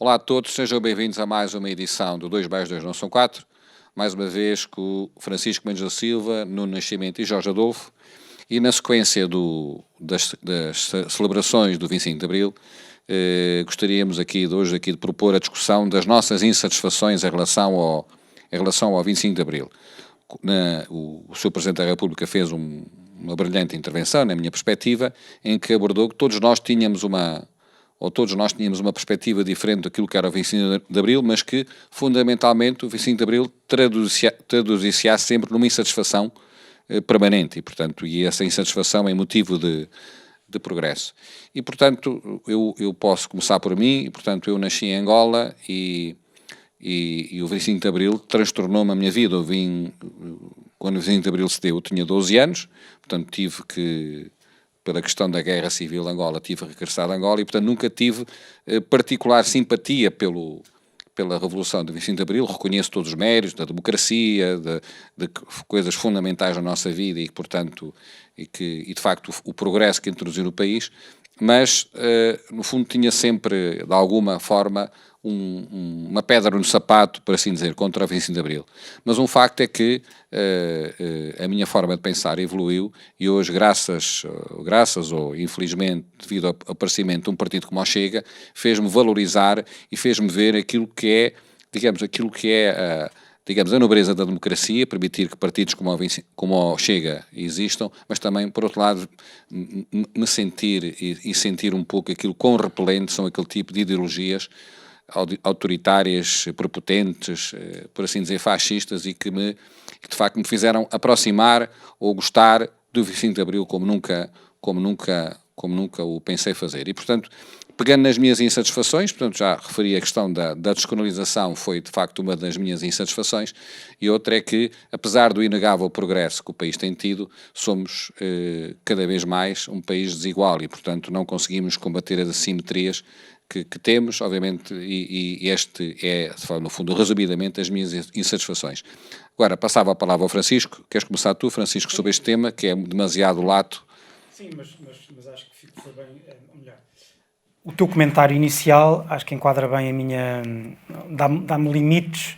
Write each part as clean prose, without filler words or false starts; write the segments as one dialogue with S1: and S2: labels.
S1: Olá a todos, sejam bem-vindos a mais uma edição do 2+2 não são 4, mais uma vez com o Francisco Mendes da Silva, Nuno Nascimento e Jorge Adolfo, e na sequência das celebrações do 25 de Abril, gostaríamos hoje de propor a discussão das nossas insatisfações em relação ao 25 de Abril. O Sr. Presidente da República fez uma brilhante intervenção, na minha perspectiva, em que abordou que todos nós tínhamos uma perspectiva diferente daquilo que era o 25 de Abril, mas que, fundamentalmente, o 25 de Abril traduzir-se-á sempre numa insatisfação permanente e essa insatisfação é motivo de progresso. E, portanto, eu posso começar por mim, e, portanto, eu nasci em Angola e o 25 de Abril transtornou-me a minha vida. Quando o 25 de Abril se deu, eu tinha 12 anos, portanto, pela questão da guerra civil de Angola, tive regressado a Angola e, portanto, nunca tive particular simpatia pela Revolução de 25 de Abril. Reconheço todos os méritos da democracia, de coisas fundamentais na nossa vida e, portanto, de facto, o progresso que introduziu no país, mas, no fundo, tinha sempre, de alguma forma, uma pedra no sapato, por assim dizer, contra o 25 de Abril. Mas um facto é que a minha forma de pensar evoluiu e hoje, graças ou infelizmente, devido ao aparecimento de um partido como o Chega, fez-me valorizar e fez-me ver aquilo que é a nobreza da democracia, permitir que partidos como o Chega existam, mas também, por outro lado, me sentir e sentir um pouco aquilo quão repelente são aquele tipo de ideologias autoritárias, prepotentes, por assim dizer, fascistas e que de facto me fizeram aproximar ou gostar do 25 de Abril como nunca o pensei fazer. E, portanto, pegando nas minhas insatisfações, portanto, já referi a questão da descolonização, foi de facto uma das minhas insatisfações, e outra é que, apesar do inegável progresso que o país tem tido, somos cada vez mais um país desigual e, portanto, não conseguimos combater as assimetrias que temos, obviamente, e este é, no fundo, resumidamente, as minhas insatisfações. Agora, passava a palavra ao Francisco. Queres começar tu, Francisco, sobre este tema, que é demasiado lato?
S2: Sim, mas acho que foi bem melhor. O teu comentário inicial, acho que enquadra bem a minha... dá-me limites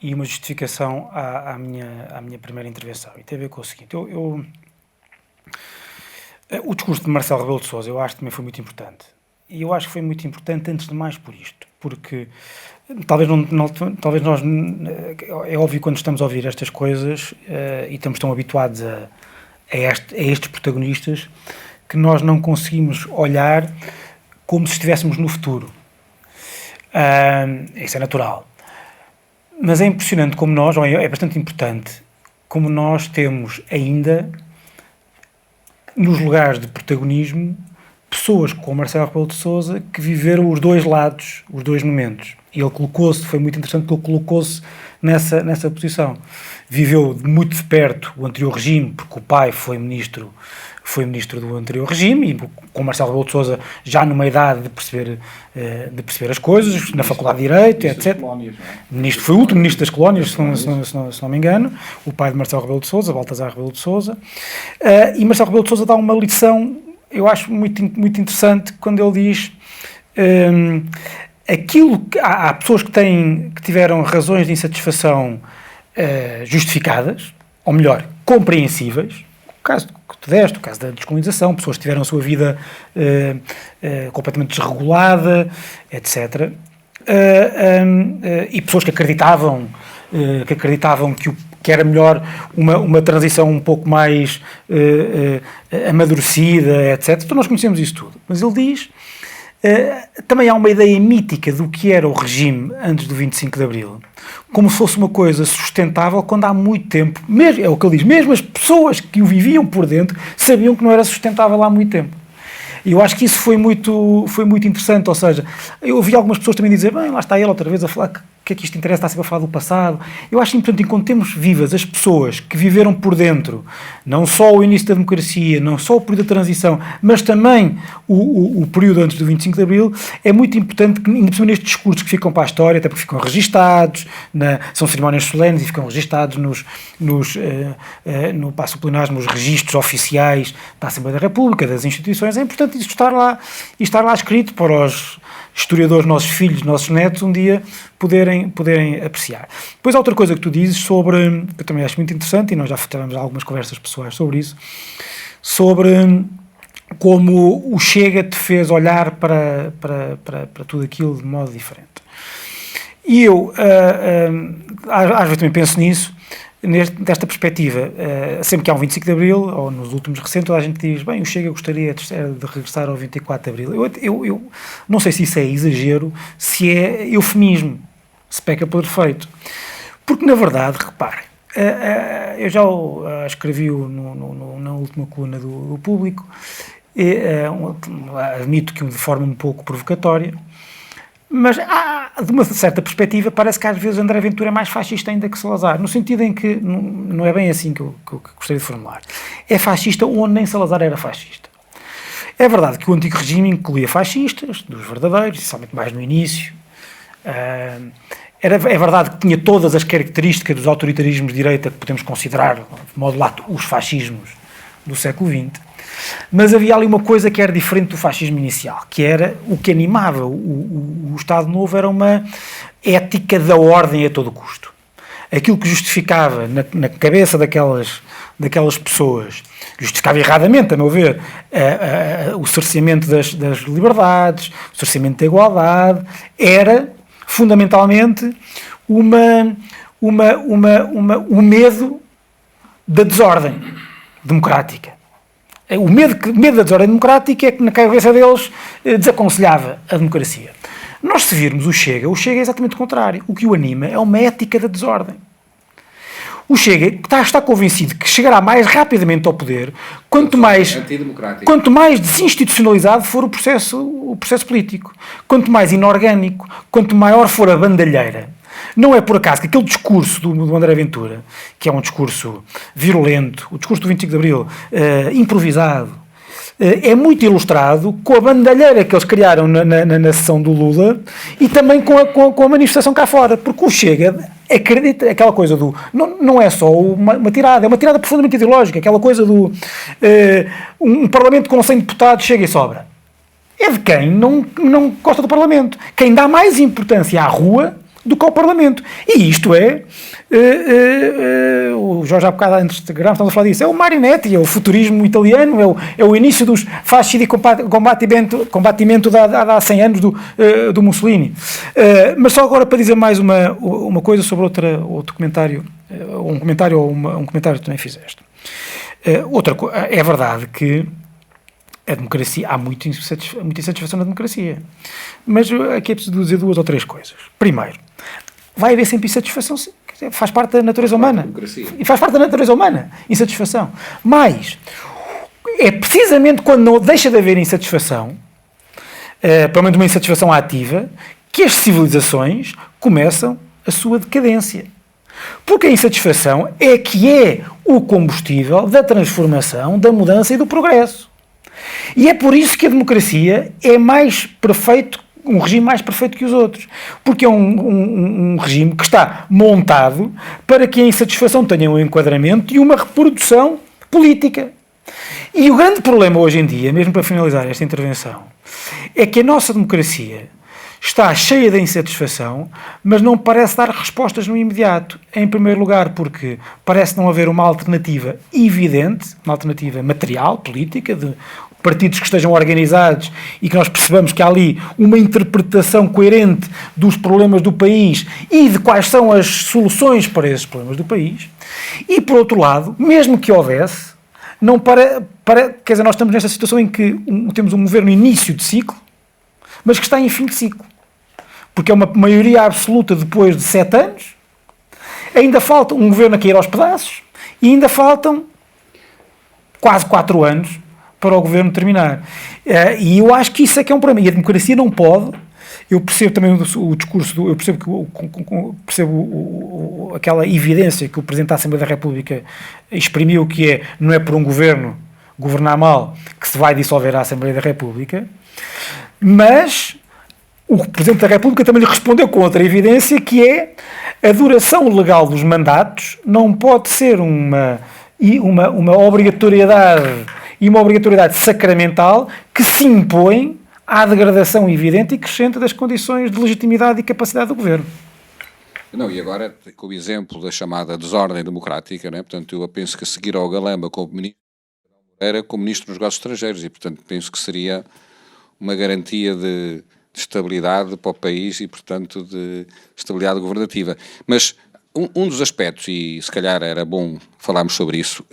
S2: e uma justificação à minha primeira intervenção. E tem a ver com o seguinte. O discurso de Marcelo Rebelo de Sousa, eu acho que também foi muito importante. E eu acho que foi muito importante, antes de mais, por isto. Porque talvez nós... É óbvio quando estamos a ouvir estas coisas e estamos tão habituados a estes protagonistas que nós não conseguimos olhar como se estivéssemos no futuro. Isso é natural. Mas é impressionante como nós, ou é bastante importante, como nós temos ainda, nos lugares de protagonismo, pessoas como Marcelo Rebelo de Sousa que viveram os dois lados, os dois momentos. E ele foi muito interessante porque ele colocou-se nessa posição. Viveu muito de perto o anterior regime, porque o pai foi ministro do anterior regime, e com Marcelo Rebelo de Sousa já numa idade de perceber as coisas, na Faculdade de Direito, etc. Foi o último ministro das colónias, se não me engano, o pai de Marcelo Rebelo de Sousa, Baltasar Rebelo de Sousa, e Marcelo Rebelo de Sousa dá uma lição, eu acho muito, muito interessante, quando ele diz aquilo que há pessoas que tiveram razões de insatisfação justificadas, ou melhor, compreensíveis. O caso que tu deste, o caso da descolonização, pessoas que tiveram a sua vida completamente desregulada, etc. E pessoas que acreditavam que era melhor uma transição um pouco mais amadurecida, etc. Então nós conhecemos isso tudo. Mas ele diz... também há uma ideia mítica do que era o regime antes do 25 de Abril, como se fosse uma coisa sustentável quando há muito tempo, é o que ele diz, mesmo as pessoas que o viviam por dentro sabiam que não era sustentável há muito tempo. E eu acho que isso foi muito interessante, ou seja, eu ouvi algumas pessoas também dizer, bem, lá está ele outra vez a falar que é que isto interessa, está sempre a falar do passado. Eu acho importante, enquanto temos vivas as pessoas que viveram por dentro, não só o início da democracia, não só o período da transição, mas também o período antes do 25 de Abril, é muito importante que, ainda nestes discursos que ficam para a história, até porque ficam registados, são cerimónias solenes e ficam registados no passo plenário, nos registros oficiais da Assembleia da República, das instituições, é importante isto estar lá escrito para historiadores, nossos filhos, nossos netos, um dia poderem apreciar. Depois há outra coisa que tu dizes sobre, que eu também acho muito interessante, e nós já tivemos algumas conversas pessoais sobre isso, sobre como o Chega te fez olhar para tudo aquilo de modo diferente. E eu, às vezes também penso nisso, desta perspectiva, sempre que há um 25 de Abril, ou nos últimos recentes, toda a gente diz, bem, o Chega gostaria de regressar ao 24 de Abril. Eu não sei se isso é exagero, se é eufemismo, se peca por defeito. Porque, na verdade, reparem, eu já escrevi na última coluna do Público, admito que de forma um pouco provocatória, mas de uma certa perspectiva parece que às vezes André Ventura é mais fascista ainda que Salazar, no sentido em que não é bem assim que eu gostaria de formular. É fascista onde nem Salazar era fascista. É verdade que o antigo regime incluía fascistas, dos verdadeiros, especialmente mais no início. É verdade que tinha todas as características dos autoritarismos de direita que podemos considerar, de modo lato, os fascismos do século XX. Mas havia ali uma coisa que era diferente do fascismo inicial, que era o que animava o Estado Novo, era uma ética da ordem a todo custo. Aquilo que justificava na cabeça daquelas pessoas, justificava erradamente, a meu ver, o cerceamento das liberdades, o cerceamento da igualdade, era fundamentalmente o medo da desordem democrática. O medo da desordem democrática é que na cabeça deles desaconselhava a democracia. Nós, se virmos o Chega é exatamente o contrário. O que o anima é uma ética da desordem. O Chega está convencido que chegará mais rapidamente ao poder quanto mais desinstitucionalizado for o processo político, quanto mais inorgânico, quanto maior for a bandalheira. Não é por acaso que aquele discurso do André Ventura, que é um discurso virulento, o discurso do 25 de Abril, improvisado, é muito ilustrado com a bandalheira que eles criaram na sessão do Lula e também com a manifestação cá fora, porque o Chega acredita, aquela coisa do... Não é só uma tirada, é uma tirada profundamente ideológica, aquela coisa do... um Parlamento com 100 deputados chega e sobra. É de quem não gosta do Parlamento. Quem dá mais importância à rua do que ao Parlamento. E isto o Jorge há bocado antes de gravar, estamos a falar disso, é o Marinetti, é o futurismo italiano, é o início dos fasci de combatimento há 100 anos do Mussolini. Mas só agora para dizer mais uma coisa sobre outro comentário, um comentário que também fizeste. É verdade que a democracia, há muita insatisfação na democracia. Mas aqui é preciso dizer 2 ou 3 coisas. Primeiro, vai haver sempre insatisfação, faz parte da natureza humana. E faz parte da natureza humana, insatisfação. Mas é precisamente quando não deixa de haver insatisfação, pelo menos uma insatisfação ativa, que as civilizações começam a sua decadência. Porque a insatisfação é que é o combustível da transformação, da mudança e do progresso. E é por isso que a democracia é mais perfeito, um regime mais perfeito que os outros. Porque é um regime que está montado para que a insatisfação tenha um enquadramento e uma reprodução política. E o grande problema hoje em dia, mesmo para finalizar esta intervenção, é que a nossa democracia está cheia de insatisfação, mas não parece dar respostas no imediato. Em primeiro lugar, porque parece não haver uma alternativa evidente, uma alternativa material, política, de partidos que estejam organizados e que nós percebamos que há ali uma interpretação coerente dos problemas do país e de quais são as soluções para esses problemas do país. E, por outro lado, mesmo que houvesse, não quer dizer, nós estamos nesta situação em que temos um governo início de ciclo, mas que está em fim de ciclo. Porque é uma maioria absoluta depois de 7 anos, ainda falta um governo a cair aos pedaços e ainda faltam quase 4 anos para o governo terminar. E eu acho que isso é que é um problema. E a democracia não pode... Eu percebo também o discurso, eu percebo aquela evidência que o Presidente da Assembleia da República exprimiu, que não é por um governo governar mal que se vai dissolver a Assembleia da República, mas o Presidente da República também lhe respondeu com outra evidência, que é a duração legal dos mandatos não pode ser uma obrigatoriedade e uma obrigatoriedade sacramental que se impõe há degradação evidente e crescente das condições de legitimidade e capacidade do governo.
S1: Não, e agora, com o exemplo da chamada desordem democrática, né? Portanto, eu penso que a seguir ao Galamba como ministro, era como ministro dos negócios estrangeiros e, portanto, penso que seria uma garantia de estabilidade para o país e, portanto, de estabilidade governativa. Mas um dos aspectos, e se calhar era bom falarmos sobre isso,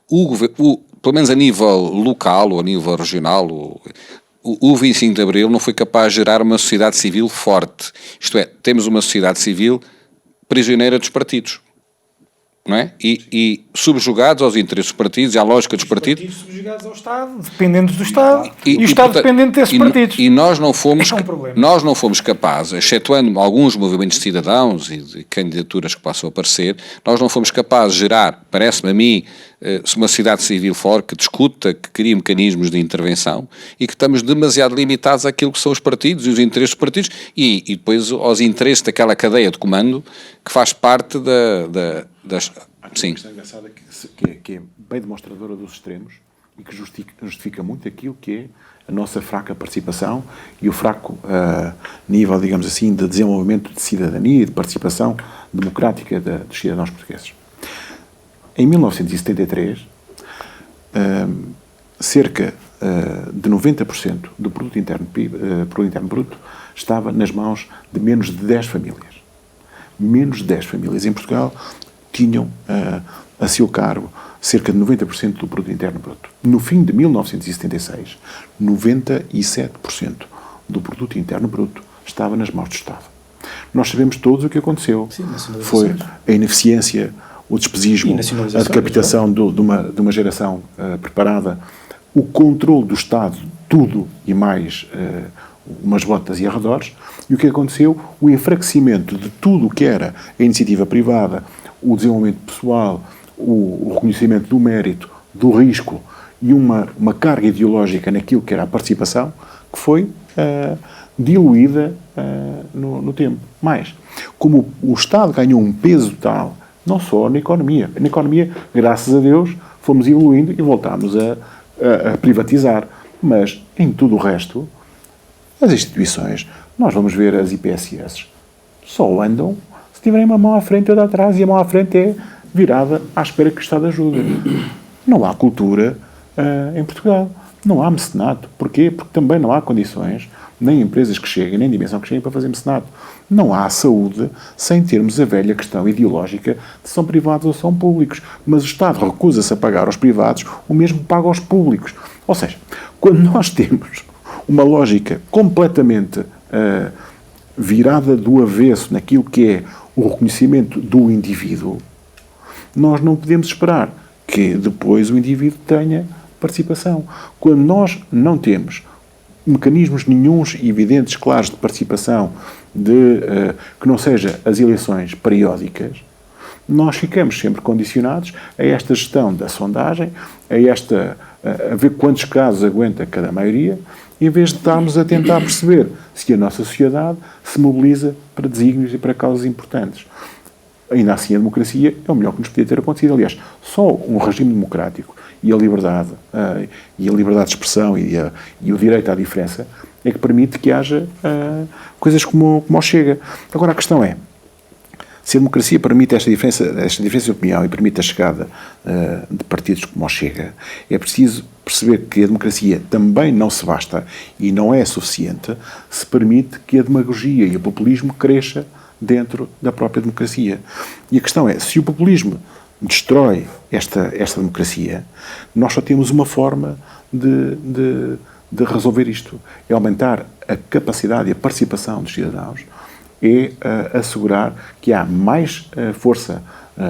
S1: pelo menos a nível local ou a nível regional, o 25 de Abril não foi capaz de gerar uma sociedade civil forte. Isto é, temos uma sociedade civil prisioneira dos partidos, não é? E subjugados aos interesses dos partidos e à lógica dos partidos.
S2: Os partidos subjugados ao Estado, dependentes do Estado, e o Estado dependente desses partidos.
S1: E nós não fomos,
S2: problema.
S1: nós não fomos capazes, excetuando alguns movimentos de cidadãos e de candidaturas que possam aparecer, nós não fomos capazes de gerar, parece-me a mim, uma sociedade civil forte que discuta, que cria mecanismos de intervenção e que estamos demasiado limitados àquilo que são os partidos e os interesses dos partidos e depois aos interesses daquela cadeia de comando que faz parte das... Sim.
S3: Uma questão engraçada que é bem demonstradora dos extremos e que justifica muito aquilo que é a nossa fraca participação e o fraco nível, digamos assim, de desenvolvimento de cidadania e de participação democrática dos cidadãos portugueses. Em 1973, cerca de 90% do produto interno bruto estava nas mãos de menos de 10 famílias. Menos de 10 famílias em Portugal tinham a seu cargo cerca de 90% do produto interno bruto. No fim de 1976, 97% do produto interno bruto estava nas mãos do Estado. Nós sabemos todos o que aconteceu.
S2: Sim,
S3: foi a ineficiência, o despesismo, a decapitação de uma geração preparada, o controle do Estado, tudo e mais umas botas e arredores, e o que aconteceu? O enfraquecimento de tudo o que era a iniciativa privada, o desenvolvimento pessoal, o reconhecimento do mérito, do risco e uma carga ideológica naquilo que era a participação, que foi diluída no tempo. Mais, como o Estado ganhou um peso tal, não só na economia, graças a Deus, fomos evoluindo e voltámos a privatizar, mas em tudo o resto, as instituições, nós vamos ver as IPSS, só andam se tiverem uma mão à frente e outra atrás, e a mão à frente é virada à espera que o Estado ajude. Não há cultura em Portugal. Não há mecenato. Porquê? Porque também não há condições, nem empresas que cheguem, nem dimensão que cheguem para fazer mecenato. Não há saúde sem termos a velha questão ideológica de são privados ou são públicos. Mas o Estado recusa-se a pagar aos privados o mesmo que paga aos públicos. Ou seja, quando nós temos uma lógica completamente virada do avesso naquilo que é o reconhecimento do indivíduo, nós não podemos esperar que depois o indivíduo tenha participação. Quando nós não temos mecanismos nenhuns evidentes, claros de participação, que não seja as eleições periódicas, nós ficamos sempre condicionados a esta gestão da sondagem, a ver quantos casos aguenta cada maioria, em vez de estarmos a tentar perceber se a nossa sociedade se mobiliza para desígnios e para causas importantes. Ainda assim, a democracia é o melhor que nos podia ter acontecido. Aliás, só um regime democrático e a liberdade de expressão e o direito à diferença é que permite que haja coisas como o Chega. Agora, a questão é, se a democracia permite esta diferença de opinião e permite a chegada de partidos como o Chega, é preciso perceber que a democracia também não se basta e não é suficiente se permite que a demagogia e o populismo cresça dentro da própria democracia. E a questão é, se o populismo destrói esta democracia, nós só temos uma forma de resolver isto. É aumentar a capacidade e a participação dos cidadãos, é assegurar que há mais força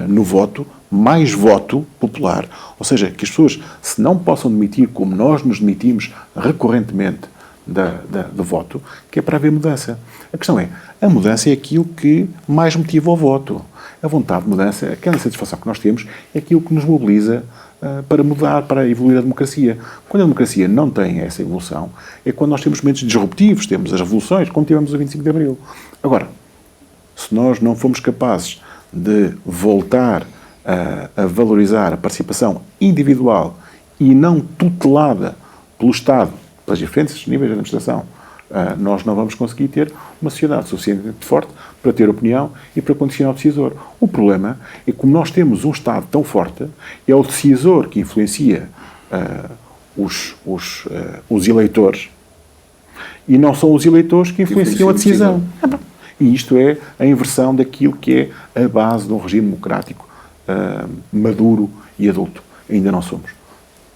S3: no voto, mais voto popular. Ou seja, que as pessoas se não possam demitir como nós nos demitimos recorrentemente do voto, que é para haver mudança. A questão é, a mudança é aquilo que mais motiva o voto. A vontade de mudança, aquela satisfação que nós temos, é aquilo que nos mobiliza para mudar, para evoluir a democracia. Quando a democracia não tem essa evolução, é quando nós temos momentos disruptivos, temos as revoluções, como tivemos o 25 de Abril. Agora, se nós não formos capazes de voltar a valorizar a participação individual e não tutelada pelo Estado, pelos diferentes níveis de administração, nós não vamos conseguir ter uma sociedade suficientemente forte para ter opinião e para condicionar o decisor. O problema é que, como nós temos um Estado tão forte, é o decisor que influencia os eleitores e não são os eleitores que influenciam a decisão. E isto é a inversão daquilo que é a base de um regime democrático maduro e adulto. Ainda não somos.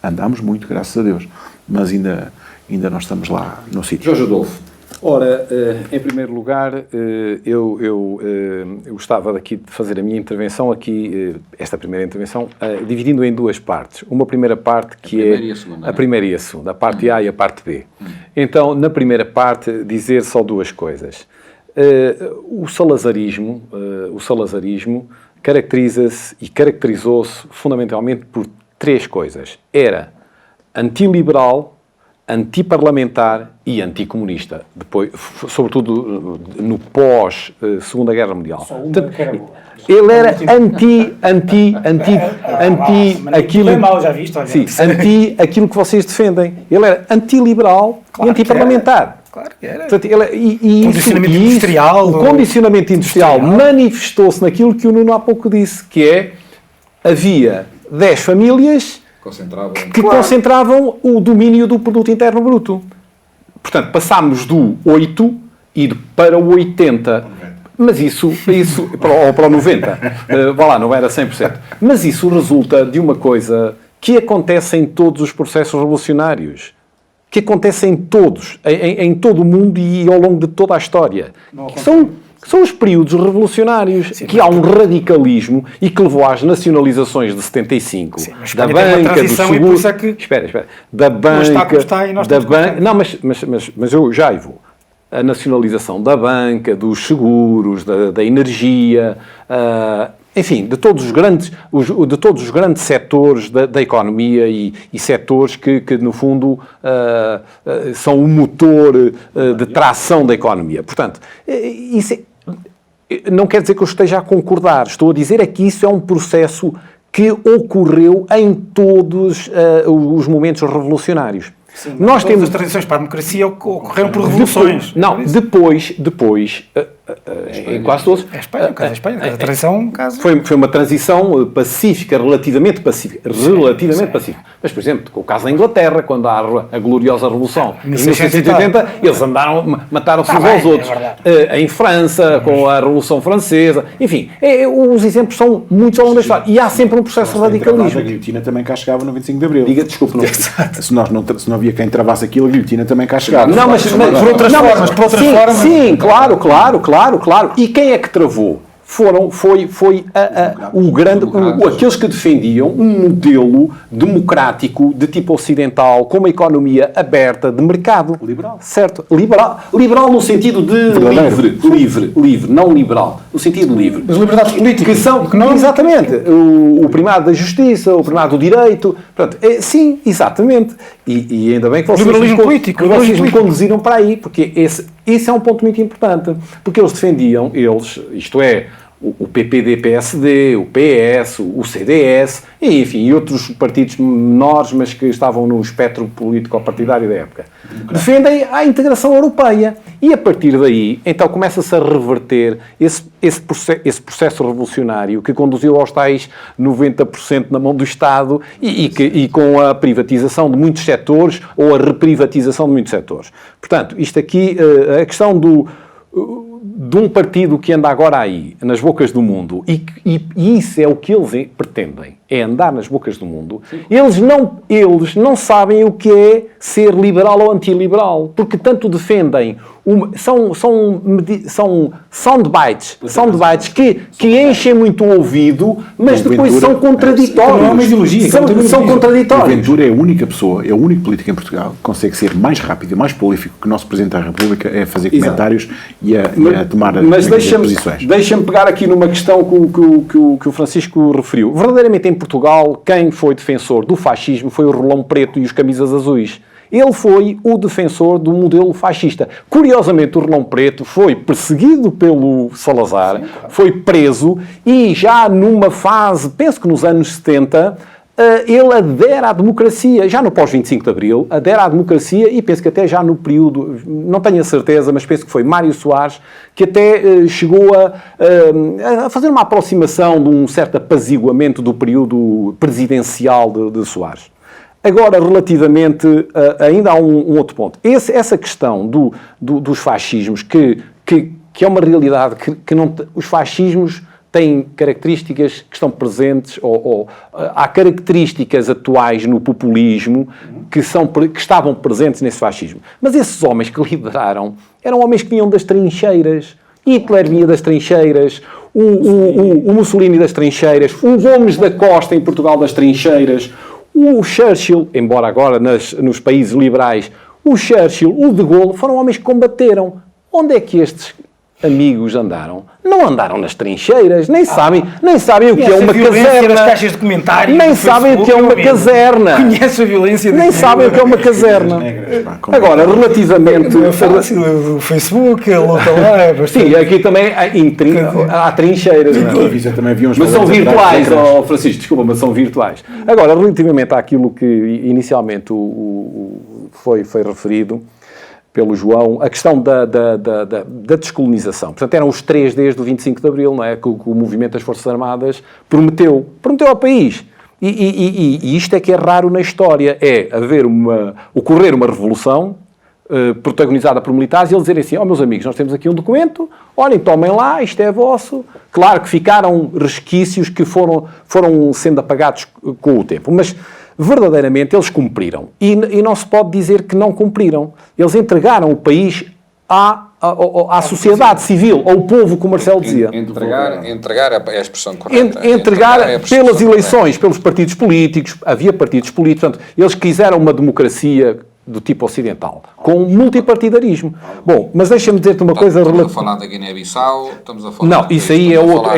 S3: Andamos muito, graças a Deus, mas ainda não estamos lá no sítio.
S1: Jorge Adolfo.
S4: Ora, em primeiro lugar, eu gostava aqui de fazer a minha intervenção esta primeira intervenção, dividindo em duas partes. Uma primeira parte que a primeira e a segunda, a parte A e a parte B. Então, na primeira parte, dizer só duas coisas. O salazarismo caracteriza-se e caracterizou-se fundamentalmente por três coisas. Era antiliberal, antiparlamentar e anticomunista. Depois, sobretudo no pós-Segunda Guerra Mundial. Ele era aquilo que vocês defendem. Ele era antiliberal e antiparlamentar.
S2: Claro que era.
S4: Portanto,
S2: O
S4: condicionamento industrial manifestou-se naquilo que o Nuno há pouco disse, que é, havia 10 famílias que concentravam o domínio do produto interno bruto. Portanto, passámos do 8 para o 80. Mas isso ou para o 90. Vá lá, não era 100%. Mas isso resulta de uma coisa que acontece em todos os processos revolucionários. Que acontece em todo o mundo e ao longo de toda a história. São os períodos revolucionários, que há um radicalismo e que levou às nacionalizações de 75, da banca, do seguro... Espera. Da banca... Não, mas eu já vou. A nacionalização da banca, dos seguros, da energia... enfim, de todos os grandes setores da economia e setores que no fundo, são o motor de tração da economia. Portanto, isso não quer dizer que eu esteja a concordar. Estou a dizer que isso é um processo que ocorreu em todos os momentos revolucionários.
S2: Sim, nós temos as transições para a democracia ocorreram por revoluções.
S4: Depois em quase todos.
S2: É Espanha, o caso da Espanha. A transição, caso...
S4: Foi uma transição pacífica, relativamente pacífica. Mas, por exemplo, o caso da Inglaterra, quando há a gloriosa Revolução em 1680, eles mataram-se uns aos outros. Em França, com a Revolução Francesa. Enfim, os exemplos são muitos ao longo da história. E há sempre um processo de radicalismo.
S3: A guilhotina também cá chegava no 25 de Abril.
S4: Desculpe, não.
S3: Se não havia quem travasse aquilo, a guilhotina também cá chegava.
S4: Não, mas por outras formas. Sim, claro. E quem é que travou? Aqueles que defendiam um modelo democrático de tipo ocidental, com uma economia aberta de mercado.
S3: Liberal.
S4: Certo. Liberal no sentido de livre, não liberal. No sentido livre.
S2: As liberdades políticas.
S4: Que são, exatamente. O primado da justiça, o primado do direito. Portanto, sim, exatamente. E ainda bem que vocês me conduziram para aí, porque esse é um ponto muito importante. Porque eles defendiam, isto é, o PPD-PSD, o PS, o CDS, e, enfim, e outros partidos menores, mas que estavam no espectro político-partidário da época. Defendem a integração europeia. E, a partir daí, então, começa-se a reverter esse processo revolucionário que conduziu aos tais 90% na mão do Estado e com a privatização de muitos setores ou a reprivatização de muitos setores. Portanto, isto aqui, a questão de um partido que anda agora aí, nas bocas do mundo, e isso é o que eles pretendem, é andar nas bocas do mundo. Eles não sabem o que é ser liberal ou antiliberal, porque tanto defendem, são soundbites que enchem muito o ouvido, mas depois são contraditórios.
S2: Não é uma ideologia.
S4: São contraditórios.
S3: O Ventura é a única pessoa, é o único político em Portugal que consegue ser mais rápido e mais prolífico que o nosso Presidente da República é fazer comentários e a tomar posições.
S4: Deixa-me pegar aqui numa questão que o Francisco referiu. Verdadeiramente em Portugal, quem foi defensor do fascismo foi o Rolão Preto e os Camisas Azuis. Ele foi o defensor do modelo fascista. Curiosamente, o Rolão Preto foi perseguido pelo Salazar, foi preso e já numa fase, penso que nos anos 70, ele adere à democracia, já no pós-25 de Abril, adere à democracia e penso que até já no período, não tenho a certeza, mas penso que foi Mário Soares, que até chegou a fazer uma aproximação de um certo apaziguamento do período presidencial de Soares. Agora, relativamente, ainda há um outro ponto. Essa questão dos fascismos, que é uma realidade que não... Os fascismos têm características que estão presentes, ou há características atuais no populismo que estavam presentes nesse fascismo. Mas esses homens que lideraram eram homens que vinham das trincheiras. Hitler vinha das trincheiras, o Mussolini das trincheiras, o Gomes da Costa em Portugal das trincheiras, o Churchill, embora agora nos países liberais, o Churchill, o De Gaulle, foram homens que combateram. Onde é que estes amigos andaram? Não andaram nas trincheiras, nem sabem o que é uma caserna.
S2: Das caixas de comentários,
S4: nem sabem o que é uma caserna.
S2: Conhece a violência.
S4: Nem sabem o que é uma caserna. Agora, relativamente...
S2: Não é fácil, o Facebook, a luta lá... É bastante...
S4: Sim, aqui também há trincheiras. Mas são virtuais, Francisco, desculpa, mas são virtuais. Agora, relativamente àquilo que inicialmente foi referido pelo João, a questão da descolonização. Portanto, eram os 3 Ds do 25 de Abril, não é? Que o movimento das Forças Armadas prometeu ao país. E isto é que é raro na história, é ocorrer uma revolução protagonizada por militares e eles dizerem assim, meus amigos, nós temos aqui um documento, olhem, tomem lá, isto é vosso. Claro que ficaram resquícios que foram sendo apagados com o tempo, mas verdadeiramente eles cumpriram. E não se pode dizer que não cumpriram. Eles entregaram o país à sociedade civil, ao povo, como o Marcelo dizia.
S1: Entregar é a expressão correta.
S4: Entregar pelas eleições, pelos partidos políticos. Havia partidos políticos. Portanto, eles quiseram uma democracia do tipo ocidental, com multipartidarismo. Bom, mas deixa-me dizer-te uma coisa...
S1: Estamos a falar da Guiné-Bissau, estamos a falar...
S4: Não, isso aí é outro.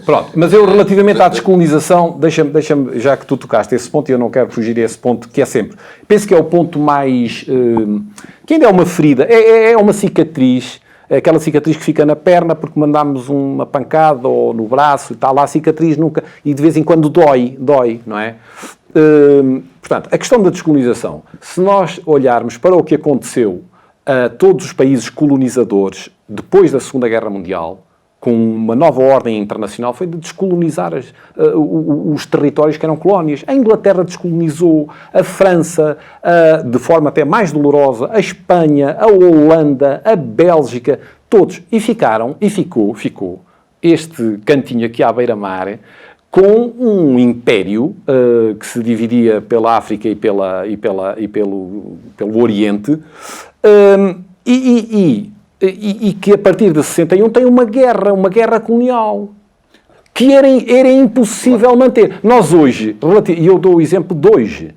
S4: Pronto, mas eu relativamente à descolonização, deixa-me, já que tu tocaste esse ponto, e eu não quero fugir a esse ponto, que é sempre... Penso que é o ponto mais... que ainda é uma ferida, é uma cicatriz, é aquela cicatriz que fica na perna porque mandámos uma pancada ou no braço e está lá a cicatriz nunca... E de vez em quando dói, não é? Portanto, a questão da descolonização, se nós olharmos para o que aconteceu a todos os países colonizadores depois da Segunda Guerra Mundial, com uma nova ordem internacional, foi de descolonizar os territórios que eram colónias. A Inglaterra descolonizou, a França, de forma até mais dolorosa, a Espanha, a Holanda, a Bélgica, todos. E ficou este cantinho aqui à beira-mar, com um império que se dividia pela África e pelo Oriente, e que a partir de 61 tem uma guerra colonial, que era impossível manter. Nós hoje, e eu dou o exemplo de hoje,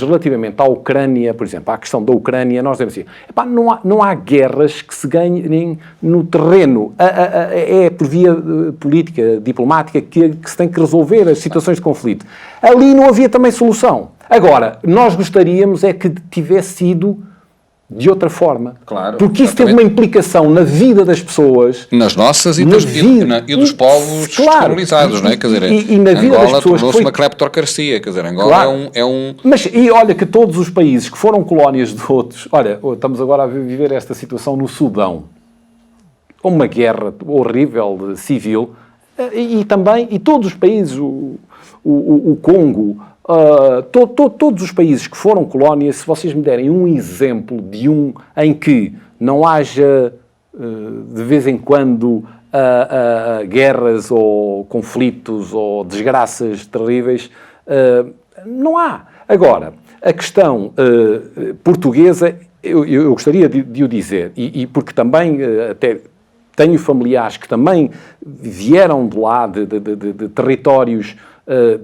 S4: relativamente à Ucrânia, por exemplo, à questão da Ucrânia, nós dizemos assim, não há guerras que se ganhem no terreno, é por via política, diplomática, que se tem que resolver as situações de conflito. Ali não havia também solução. Agora, nós gostaríamos é que tivesse sido de outra forma.
S1: Claro,
S4: porque isso teve uma implicação na vida das pessoas.
S1: Nas nossas e dos povos descolonizados, não é? Quer dizer,
S4: e na vida
S1: Angola
S4: das pessoas
S1: tornou-se uma cleptocracia, quer dizer, Angola
S4: claro. Mas, e olha que todos os países que foram colónias de outros, olha, estamos agora a viver esta situação no Sudão, uma guerra horrível, civil, e todos os países, o Congo, todos os países que foram colónias, se vocês me derem um exemplo de em que não haja, de vez em quando, guerras ou conflitos ou desgraças terríveis, não há. Agora, a questão portuguesa, eu gostaria de o dizer, e porque também até tenho familiares que também vieram de lá, de territórios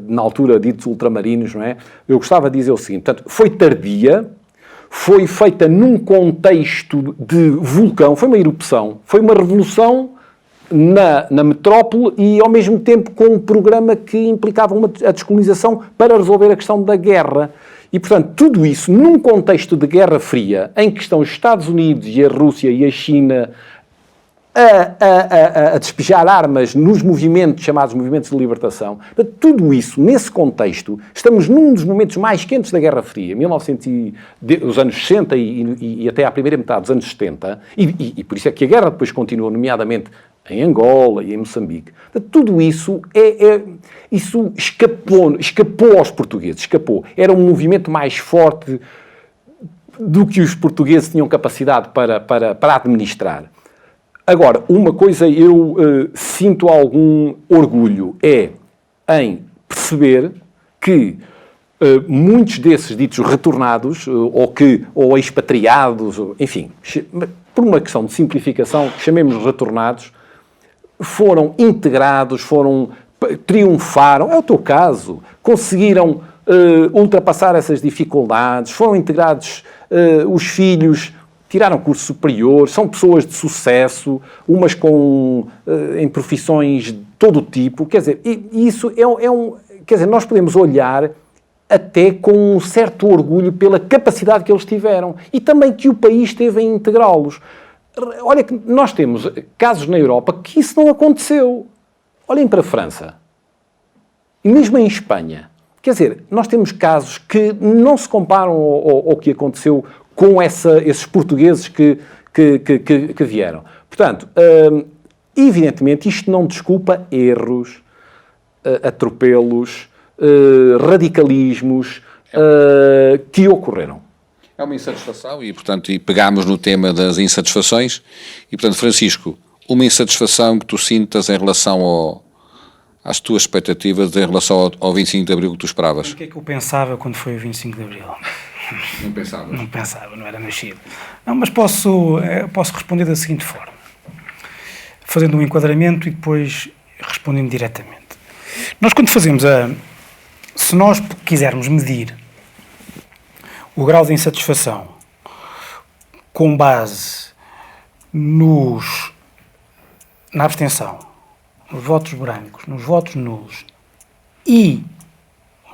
S4: na altura ditos ultramarinos, não é? Eu gostava de dizer o seguinte, portanto, foi tardia, foi feita num contexto de vulcão, foi uma erupção, foi uma revolução na metrópole e ao mesmo tempo com um programa que implicava a descolonização para resolver a questão da guerra. E, portanto, tudo isso num contexto de Guerra Fria, em que estão os Estados Unidos e a Rússia e a China a despejar armas nos movimentos chamados movimentos de libertação. Tudo isso, nesse contexto, estamos num dos momentos mais quentes da Guerra Fria, os anos 60 e até à primeira metade dos anos 70, e por isso é que a guerra depois continuou, nomeadamente em Angola e em Moçambique. Tudo isso isso escapou aos portugueses, escapou. Era um movimento mais forte do que os portugueses tinham capacidade para administrar. Agora, uma coisa eu sinto algum orgulho em perceber que muitos desses ditos retornados, ou expatriados, enfim, por uma questão de simplificação, chamemos retornados, foram integrados, triunfaram, é o teu caso, conseguiram ultrapassar essas dificuldades, foram integrados, os filhos tiraram curso superior, são pessoas de sucesso, umas em profissões de todo o tipo, quer dizer, isso quer dizer, nós podemos olhar até com um certo orgulho pela capacidade que eles tiveram e também que o país teve em integrá-los. Olha que nós temos casos na Europa que isso não aconteceu. Olhem para a França. E mesmo em Espanha. Quer dizer, nós temos casos que não se comparam ao que aconteceu com esses portugueses que vieram. Portanto, evidentemente, isto não desculpa erros, atropelos, radicalismos que ocorreram.
S1: É uma insatisfação e, portanto, pegámos no tema das insatisfações e, portanto, Francisco, uma insatisfação que tu sintas em relação às tuas expectativas em relação ao 25 de Abril que tu esperavas?
S2: O que é que eu pensava quando foi o 25 de Abril?
S1: Não pensavas?
S2: Não pensava, não era nascido. Não, mas posso responder da seguinte forma, fazendo um enquadramento e depois respondendo diretamente. Nós quando fazemos se nós quisermos medir o grau de insatisfação com base na abstenção, nos votos brancos, nos votos nulos e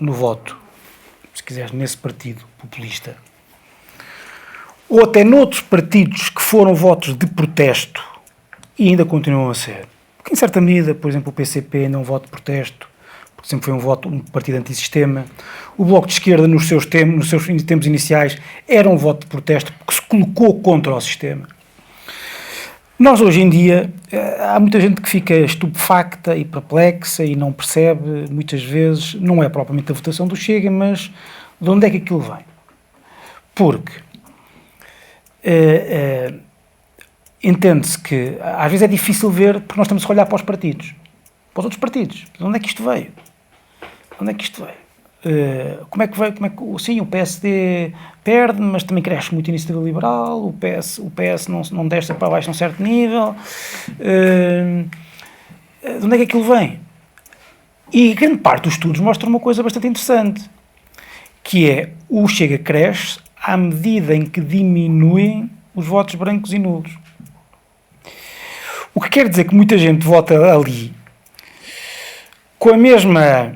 S2: no voto, se quiseres, nesse partido populista, ou até noutros partidos que foram votos de protesto e ainda continuam a ser. Porque, em certa medida, por exemplo, o PCP não é um voto de protesto, porque sempre foi um partido antissistema. O Bloco de Esquerda, nos seus tempos iniciais, era um voto de protesto porque se colocou contra o sistema. Nós, hoje em dia, há muita gente que fica estupefacta e perplexa e não percebe, muitas vezes, não é propriamente a votação do Chega, mas de onde é que aquilo vem. Porque entende-se que, às vezes é difícil ver, porque nós estamos a olhar para os partidos, para os outros partidos. De onde é que isto veio? Onde é que isto veio? Como é que veio? Sim, o PSD perde, mas também cresce muito a iniciativa liberal, o PS não desce para baixo a um certo nível. De onde é que aquilo vem? E grande parte dos estudos mostra uma coisa bastante interessante, que é o Chega cresce à medida em que diminuem os votos brancos e nulos. O que quer dizer que muita gente vota ali com a mesma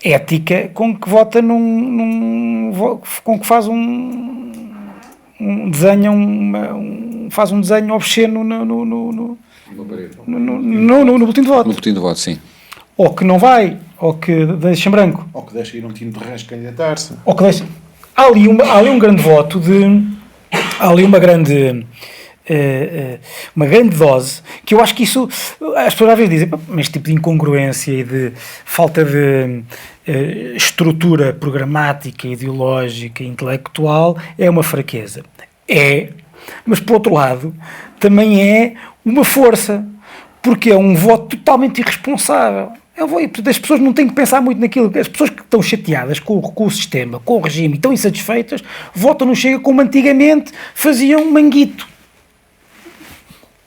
S2: ética com que vota com que faz faz um desenho obsceno no boletim de voto.
S1: No boletim de voto, sim.
S2: Ou que não vai, ou que deixa em branco.
S3: Ou que deixa ir um time de resto candidatar-se.
S2: Ou que deixa... Há ali um grande voto há ali uma grande dose, que eu acho que isso, as pessoas às vezes dizem, mas este tipo de incongruência e de falta de estrutura programática, ideológica, intelectual, é uma fraqueza. É, mas por outro lado, também é uma força, porque é um voto totalmente irresponsável. As pessoas não têm que pensar muito naquilo. As pessoas que estão chateadas com o sistema, com o regime, e estão insatisfeitas, votam no Chega como antigamente faziam um manguito.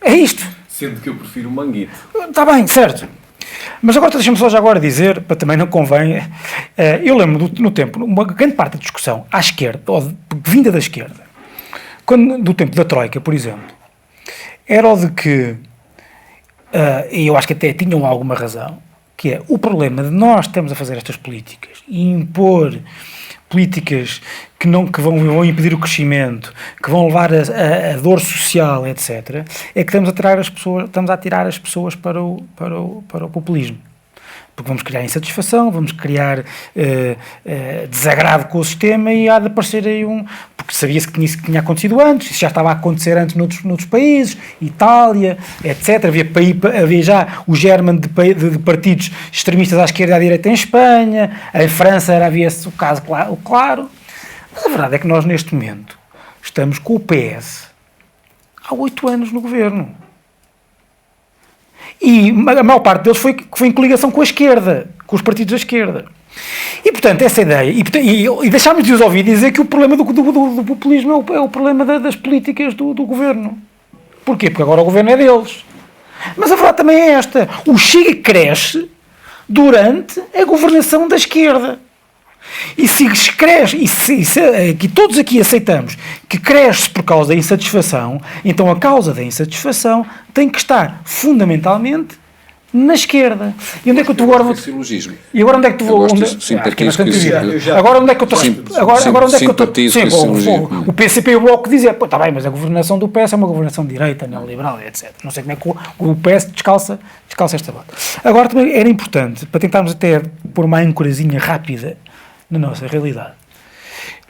S2: É isto.
S4: Sendo que eu prefiro o manguito.
S2: Está bem, certo. Mas agora deixa-me só já agora dizer, para também não convém, eu lembro no tempo, uma grande parte da discussão à esquerda, ou vinda da esquerda, do tempo da Troika, por exemplo, era o de que, e eu acho que até tinham alguma razão, que é o problema de nós estamos a fazer estas políticas e impor políticas que vão impedir o crescimento, que vão levar a dor social, etc., é que estamos a tirar as pessoas para o populismo. Porque vamos criar insatisfação, vamos criar desagrado com o sistema e há de aparecer aí porque sabia-se que isso tinha acontecido antes, isso já estava a acontecer antes noutros países, Itália, etc. Havia já o germen de partidos extremistas à esquerda e à direita em Espanha, em França havia-se o caso claro. Mas a verdade é que nós, neste momento, estamos com o PS há 8 anos no governo. E a maior parte deles foi em coligação com a esquerda, com os partidos da esquerda. E, portanto, essa ideia... E deixámos de os ouvir dizer que o problema do populismo é o problema das políticas do governo. Porquê? Porque agora o governo é deles. Mas a verdade também é esta. O Chega cresce durante a governação da esquerda. E se cresce, e todos aqui aceitamos que cresce por causa da insatisfação, então a causa da insatisfação tem que estar fundamentalmente na esquerda. E onde é que eu tu agora vou... E agora onde é que tu vou... Agora onde é que eu estou... Agora onde é que eu estou... O PCP e o Bloco dizem, está bem, mas a governação do PS é uma governação de direita, neoliberal, etc. Não sei como é que o PS descalça esta bota. Agora também era importante, para tentarmos até pôr uma âncorazinha rápida na nossa realidade.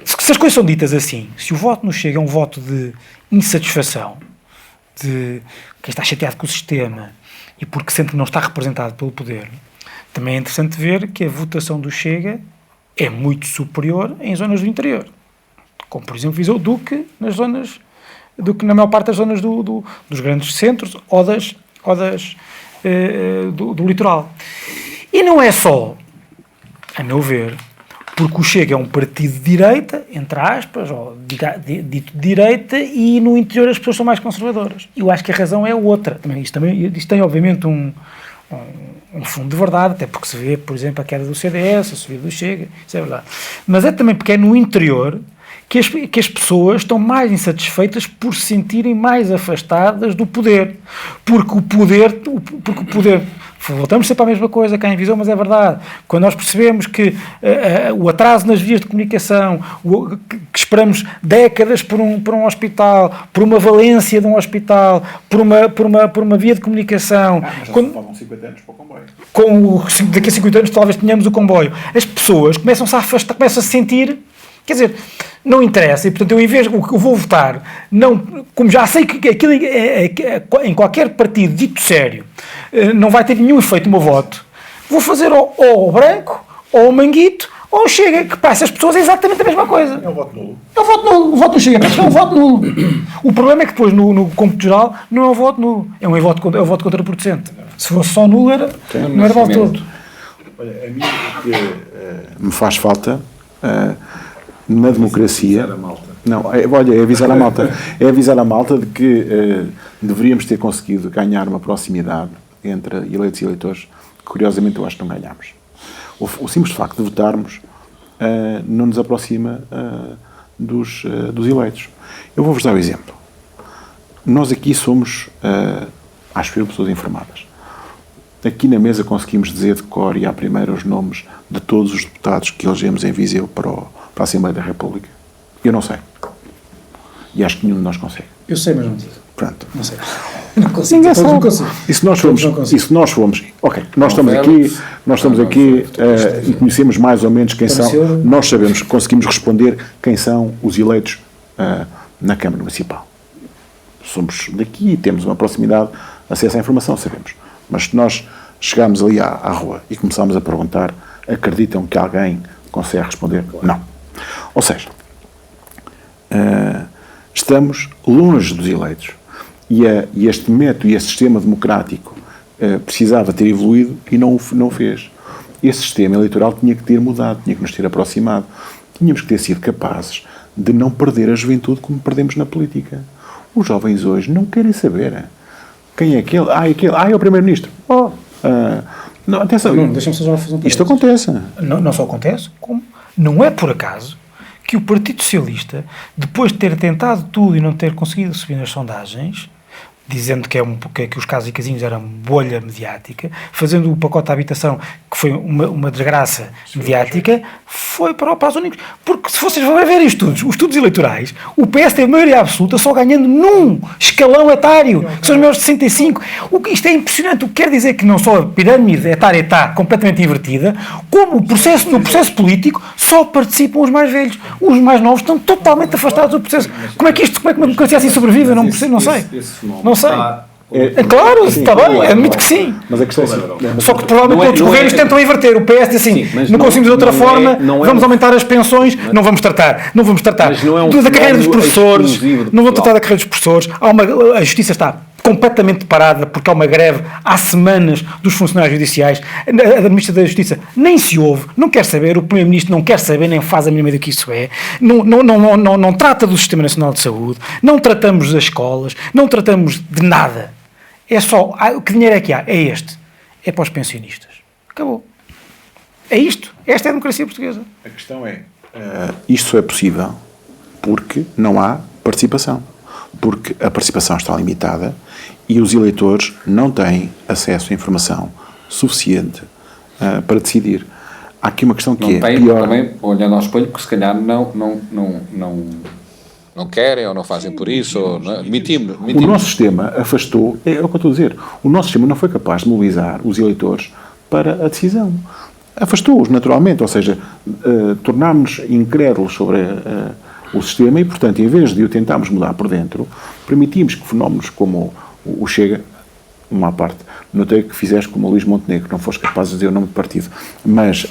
S2: Se as coisas são ditas assim, se o voto nos chega é um voto de insatisfação, de quem está chateado com o sistema e porque sente que não está representado pelo poder, também é interessante ver que a votação do Chega é muito superior em zonas do interior. Como, por exemplo, visou do que na maior parte das zonas dos grandes centros ou do litoral. E não é só, a meu ver, porque o Chega é um partido de direita, entre aspas, ou dito de direita, e no interior as pessoas são mais conservadoras. Eu acho que a razão é outra. Isto tem, obviamente, um fundo de verdade, até porque se vê, por exemplo, a queda do CDS, a subida do Chega, isso é verdade. Mas é também porque é no interior que as pessoas estão mais insatisfeitas por se sentirem mais afastadas do poder. Porque o poder voltamos sempre à mesma coisa cá em Viseu, mas é verdade. Quando nós percebemos que o atraso nas vias de comunicação, que esperamos décadas por um hospital, por uma valência de um hospital, por uma via de comunicação...
S3: mas já faltam 50 anos para o comboio.
S2: Daqui a 50 anos talvez tenhamos o comboio. As pessoas começam-se a afastar, começam a se sentir... Quer dizer, não interessa, e portanto eu vou votar, não, como já sei que aquilo em qualquer partido dito sério não vai ter nenhum efeito no meu voto, vou fazer ou o branco, ou o manguito, ou o Chega, que para essas pessoas é exatamente a mesma coisa.
S3: É um voto nulo.
S2: É um voto nulo, o voto do Chega é um voto nulo. O problema é que depois no cômputo geral não é um voto nulo, é um voto contraproducente. Se fosse só nulo não era voto todo.
S3: Olha, a mim o que me faz falta... na democracia... é avisar a malta. É avisar a malta de que deveríamos ter conseguido ganhar uma proximidade entre eleitos e eleitores que, curiosamente, eu acho que não ganhámos. O simples facto de votarmos não nos aproxima dos eleitos. Eu vou-vos dar um exemplo. Nós aqui somos, acho eu, pessoas informadas. Aqui na mesa conseguimos dizer de cor e à primeira os nomes de todos os deputados que elegemos em Viseu para a Assembleia da República. Eu não sei. E acho que nenhum de nós consegue.
S2: Eu sei, mas não digo.
S3: Pronto.
S2: Não sei. Não consigo.
S3: Ninguém sabe. E se nós fomos... Ok, nós estamos aqui e conhecemos mais ou menos quem são... Nós sabemos, conseguimos responder quem são os eleitos na Câmara Municipal. Somos daqui e temos uma proximidade, acesso à informação, sabemos. Mas se nós chegarmos ali à rua e começarmos a perguntar, acreditam que alguém consegue responder? Não. Ou seja, estamos longe dos eleitos. E este método e este sistema democrático precisava ter evoluído e não o fez. Esse sistema eleitoral tinha que ter mudado, tinha que nos ter aproximado. Tínhamos que ter sido capazes de não perder a juventude como perdemos na política. Os jovens hoje não querem saber quem é aquele. É o Primeiro-Ministro. Não, atenção.
S2: Não, deixa-me só fazer um
S3: isto acontece.
S2: Não só acontece, como não é por acaso que o Partido Socialista, depois de ter tentado tudo e não ter conseguido subir nas sondagens, dizendo que os Casas e Casinhos eram bolha mediática, fazendo o pacote de habitação, que foi uma desgraça mediática, foi para os Unicos. Porque se vocês vão ver os estudos eleitorais, o PS tem maioria absoluta só ganhando num escalão etário, que são os maiores de 65. Isto é impressionante. O que quer dizer que não só a pirâmide etária está completamente invertida, como no processo político só participam os mais velhos. Os mais novos estão totalmente afastados do processo. Como é que uma democracia assim sobrevive? Eu não sei. Não sei. Claro, está bem, admito que sim.
S3: Mas a questão é
S2: só que provavelmente outros governos tentam inverter. O PS diz assim, não conseguimos de outra forma, vamos aumentar as pensões, não vamos tratar. Da carreira dos professores, não vão tratar da carreira dos professores. A justiça está completamente parada porque há uma greve há semanas dos funcionários judiciais. A Ministra da Justiça nem se ouve, não quer saber, o Primeiro-Ministro não quer saber, nem faz a mínima ideia do que isso é, não trata do Sistema Nacional de Saúde, não tratamos das escolas, não tratamos de nada. É só, que dinheiro é que há? É este. É para os pensionistas. Acabou. É isto. Esta é a democracia portuguesa.
S3: A questão é, isto só é possível porque não há participação. Porque a participação está limitada e os eleitores não têm acesso a informação suficiente para decidir. Há aqui uma questão que é pior.
S1: Também, olhando ao espelho, que se calhar não querem ou não fazem por isso, ou admitimos.
S3: O nosso sistema afastou, é o que eu estou a dizer, o nosso sistema não foi capaz de mobilizar os eleitores para a decisão. Afastou-os naturalmente, ou seja, tornámos-nos incrédulos sobre o sistema e, portanto, em vez de o tentarmos mudar por dentro, permitimos que fenómenos como o Chega, uma parte, notei que fizeste como o Luís Montenegro, não foste capaz de dizer o nome do partido, mas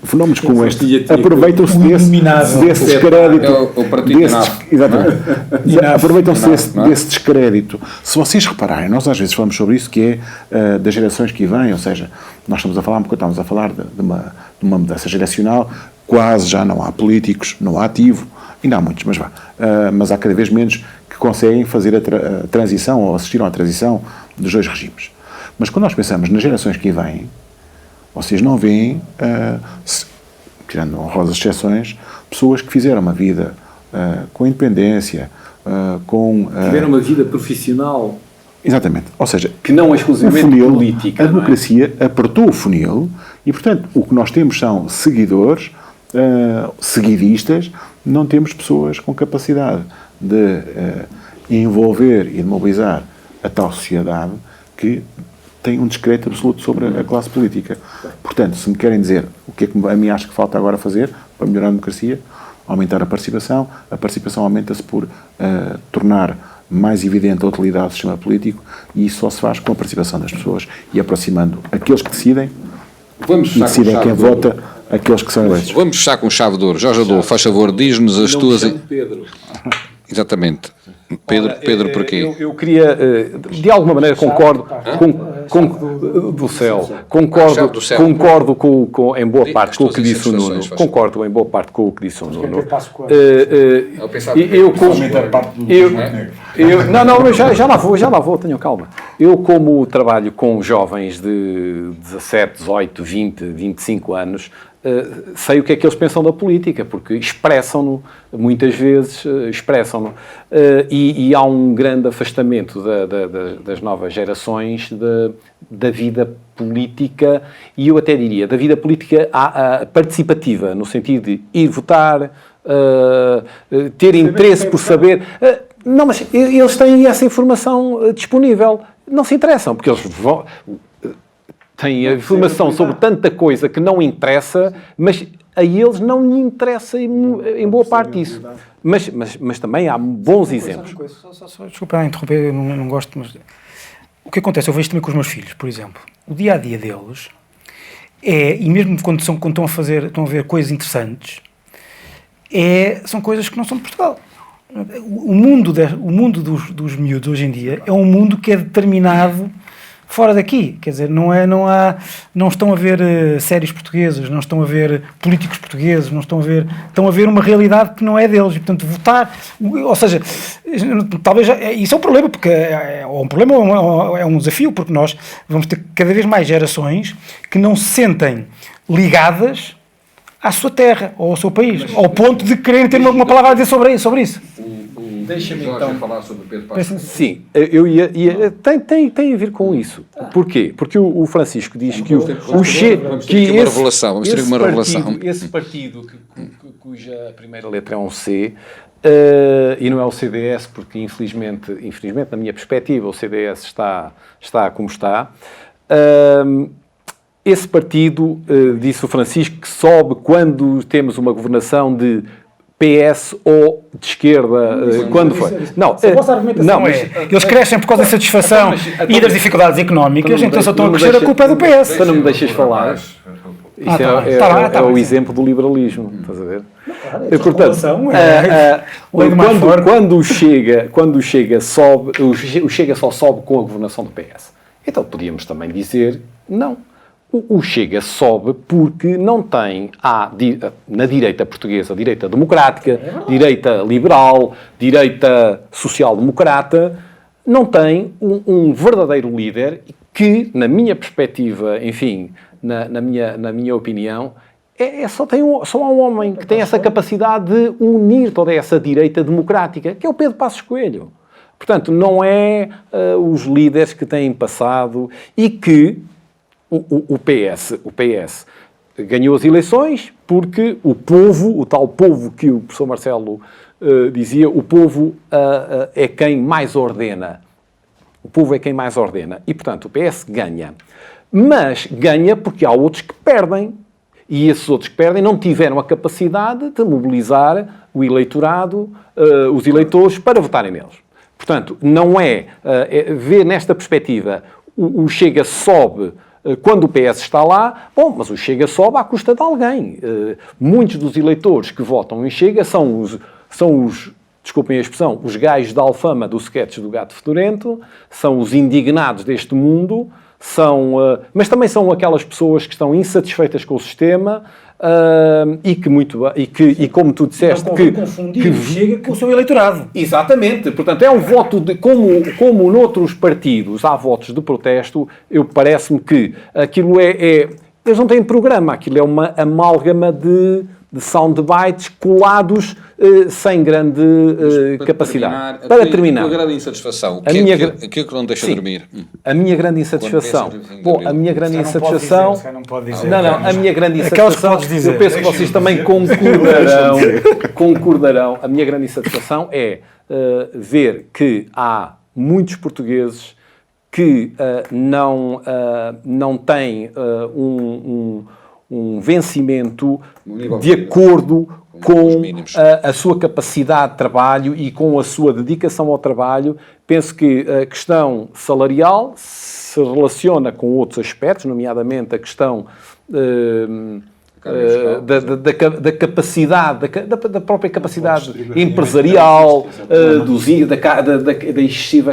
S3: fenómenos como este aproveitam-se desse descrédito. Aproveitam-se desse descrédito. Se vocês repararem, nós às vezes falamos sobre isso, que é das gerações que vêm, ou seja, nós estamos a falar de uma mudança geracional, quase já não há políticos, não há ativo, ainda há muitos, mas há cada vez menos que conseguem fazer a transição ou assistiram à transição dos dois regimes. Mas quando nós pensamos nas gerações que vêm, vocês não veem, tirando honrosas exceções, pessoas que fizeram uma vida com independência,
S4: tiveram uma vida profissional.
S3: Exatamente. Ou seja,
S4: que não é exclusivamente política.
S3: A democracia apertou o funil e, portanto, o que nós temos são seguidores, seguidistas, não temos pessoas com capacidade de envolver e de mobilizar a tal sociedade que tem um descrédito absoluto sobre a classe política. Portanto, se me querem dizer o que é que a mim acho que falta agora fazer para melhorar a democracia, aumentar a participação aumenta-se por tornar mais evidente a utilidade do sistema político e isso só se faz com a participação das pessoas e aproximando aqueles que decidem e decidem quem vota, aqueles que são eleitos.
S1: Vamos fechar com chave de ouro. Jorge Adolfo, faz favor, diz-nos as tuas...
S4: Pedro.
S1: Exatamente. Pedro porquê?
S4: Eu queria, de alguma maneira, concordo do céu. Concordo com em boa parte com o que disse o Nuno. Concordo em boa parte com o que disse o Nuno. Já lá vou, tenham calma. Eu, como trabalho com jovens de 17, 18, 20, 25 anos, sei o que é que eles pensam da política, porque expressam-no, muitas vezes expressam-no. E há um grande afastamento das novas gerações da vida política, e eu até diria, da vida política participativa, no sentido de ir votar, ter interesse por saber... Não, mas eles têm essa informação disponível. Não se interessam, porque eles vão... têm a informação sobre tanta coisa que não interessa, mas a eles não lhe interessa em boa parte isso. Mas também há bons exemplos.
S2: Desculpa interromper, eu não gosto, mas... O que acontece, eu vejo também com os meus filhos, por exemplo. O dia-a-dia deles e mesmo quando estão a ver coisas interessantes, são coisas que não são de Portugal. O mundo dos miúdos hoje em dia é um mundo que é determinado fora daqui, quer dizer, não estão a ver séries portuguesas, não estão a ver políticos portugueses, estão a ver uma realidade que não é deles, e portanto votar, ou seja, talvez, isso é um problema, porque é um desafio, porque nós vamos ter cada vez mais gerações que não se sentem ligadas à sua terra, ou ao seu país, ao ponto de quererem ter uma palavra a dizer sobre isso.
S4: Deixa-me
S1: então falar sobre Pedro Passos.
S4: Sim, eu tem a ver com isso. Porquê? Porque o Francisco diz que o Chega...
S1: Vamos ter uma revelação. Vamos ter uma revelação.
S4: Esse partido, cuja primeira letra é um C, e não é o CDS, porque infelizmente, na minha perspectiva, o CDS está como está. Esse partido, disse o Francisco, que sobe quando temos uma governação de PS ou de esquerda, quando foi.
S2: Não, a vossa argumentação eles crescem por causa da satisfação e das dificuldades económicas, então se estão a crescer, a culpa é do PS.
S4: Então não me deixas falar. Isso é o exemplo do liberalismo, estás a ver? Portanto, quando o Chega sobe, o Chega só sobe com a governação do PS. Então podíamos também dizer, não. O Chega sobe porque não tem, na direita portuguesa, direita democrática, direita liberal, direita social-democrata, não tem um verdadeiro líder que, na minha perspectiva, enfim, na minha opinião, só há um homem que tem essa capacidade de unir toda essa direita democrática, que é o Pedro Passos Coelho. Portanto, não é os líderes que têm passado e que o PS ganhou as eleições porque o povo, o tal povo que o professor Marcelo dizia, o povo é quem mais ordena. O povo é quem mais ordena. E, portanto, o PS ganha. Mas ganha porque há outros que perdem. E esses outros que perdem não tiveram a capacidade de mobilizar o eleitorado, os eleitores, para votarem neles. Portanto, não ver nesta perspectiva, o Chega sobe quando o PS está lá, mas o Chega sobe à custa de alguém. Muitos dos eleitores que votam em Chega são os desculpem a expressão, os gajos da alfama do sketch do Gato Fedorento, são os indignados deste mundo, mas também são aquelas pessoas que estão insatisfeitas com o sistema e como tu disseste...
S2: Não confundir o Chega com o seu eleitorado.
S4: Exatamente. Portanto, é um voto de... Como noutros partidos há votos de protesto, parece-me que aquilo eles não têm programa, aquilo é uma amálgama de soundbites colados sem grande capacidade. Para terminar.
S1: A grande insatisfação. O que não deixa dormir?
S4: A minha grande insatisfação. A minha grande insatisfação.
S2: Não pode dizer.
S4: Não, a minha grande insatisfação. Eu penso que vocês também concordarão. A minha grande insatisfação é ver que há muitos portugueses que não têm um vencimento de acordo com a sua capacidade de trabalho e com a sua dedicação ao trabalho. Penso que a questão salarial se relaciona com outros aspectos, nomeadamente a questão da capacidade, da própria capacidade empresarial, da excessiva